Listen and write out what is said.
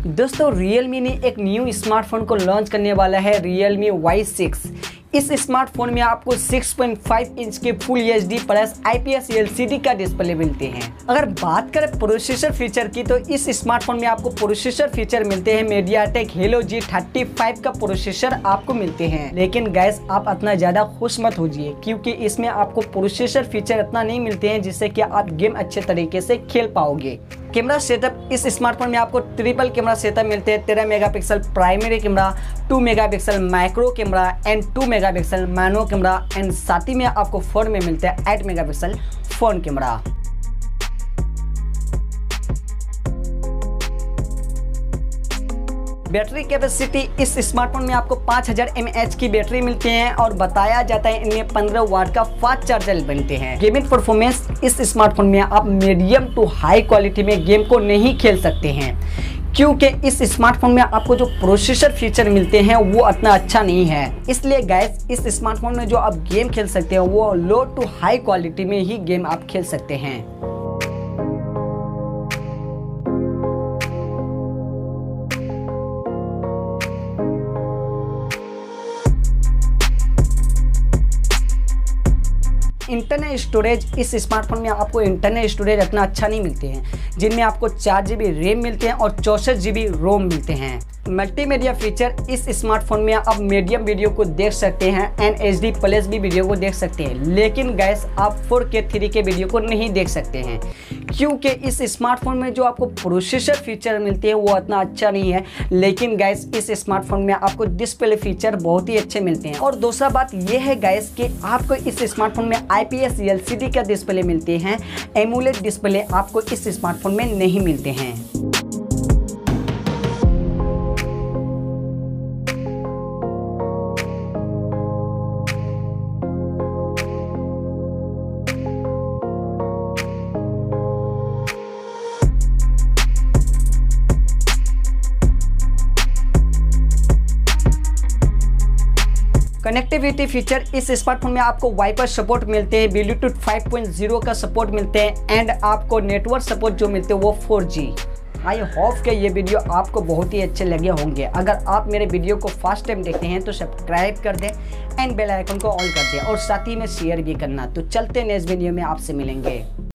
दोस्तों Realme ने एक न्यू स्मार्टफोन को लॉन्च करने वाला है Realme Y6। इस स्मार्टफोन में आपको 6.5 इंच के full HD plus IPS LCD का डिस्प्ले मिलते हैं। अगर बात करें प्रोसेसर फीचर की तो इस स्मार्टफोन में आपको प्रोसेसर फीचर मिलते हैं MediaTek Helio G35 का प्रोसेसर आपको मिलते हैं। लेकिन गैस आप इतना ज़्यादा खुश मत होजिए, क्योंकि इसमें आपको प्रोसेसर फीचर इतना नहीं मिलते हैं जिससे कि आप गेम अच्छे तरीके से खेल पाओगे। कैमरा सेटअप इस स्मार्टफोन में आपको ट्रिपल कैमरा सेटअप मिलते हैं। 13 megapixel primary camera, 2 megapixel micro camera and 2 megapixel mono camera and साथ ही में आपको फोन में मिलता है 8 megapixel phone camera. Battery capacity इस स्मार्टफोन में आपको 5000 mAh की बैटरी मिलती है और बताया जाता है इनमें 15 वाट का फास्ट चार्जर मिलते हैं। गेमिंग परफॉर्मेंस इस स्मार्टफोन में आप मीडियम टू हाई क्वालिटी में गेम को नहीं खेल सकते हैं, क्योंकि इस स्मार्टफोन में आपको जो प्रोसेसर फीचर मिलते हैं वो इतना अच्छा नहीं है। इसलिए गाइस इस स्मार्टफोन में जो आप गेम खेल सकते हैं वो लो टू हाई क्वालिटी में ही गेम आप खेल सकते हैं। इंटरनल स्टोरेज इस स्मार्टफोन में आपको इंटरनल स्टोरेज इतना अच्छा नहीं मिलते हैं, जिनमें आपको 4 GB रैम मिलते हैं और 64 GB रोम मिलते हैं। मल्टीमीडिया फीचर इस स्मार्टफोन में आप मीडियम वीडियो को देख सकते हैं एंड HD प्लस भी वीडियो को देख सकते हैं, लेकिन गैस आप 4K 3K वीडियो को नहीं देख सकते हैं, क्योंकि इस स्मार्टफोन में जो आपको प्रोसेसर फीचर मिलते हैं वो इतना अच्छा नहीं है। लेकिन गैस इस स्मार्टफोन में आपको डिस्प्ले फीचर बहुत ही अच्छे मिलते हैं। और दूसरा बात यह है गैस कि आपको इस स्मार्टफोन में IPS LCD का डिस्प्ले मिलते हैं। एमोलेड डिस्प्ले आपको इस स्मार्टफोन में नहीं मिलते हैं। कनेक्टिविटी फीचर इस स्मार्टफोन में आपको वाईफाई सपोर्ट मिलते हैं, ब्लूटूथ 5.0 का सपोर्ट मिलते हैं एंड आपको नेटवर्क सपोर्ट जो मिलते हैं वो 4G। आई होप कि ये वीडियो आपको बहुत ही अच्छे लगे होंगे। अगर आप मेरे वीडियो को फर्स्ट टाइम देखते हैं तो सब्सक्राइब कर दें एंड बेल आइकन को ऑन कर दें और साथ ही में शेयर भी करना। तो चलते हैं नेक्स्ट वीडियो में आपसे मिलेंगे।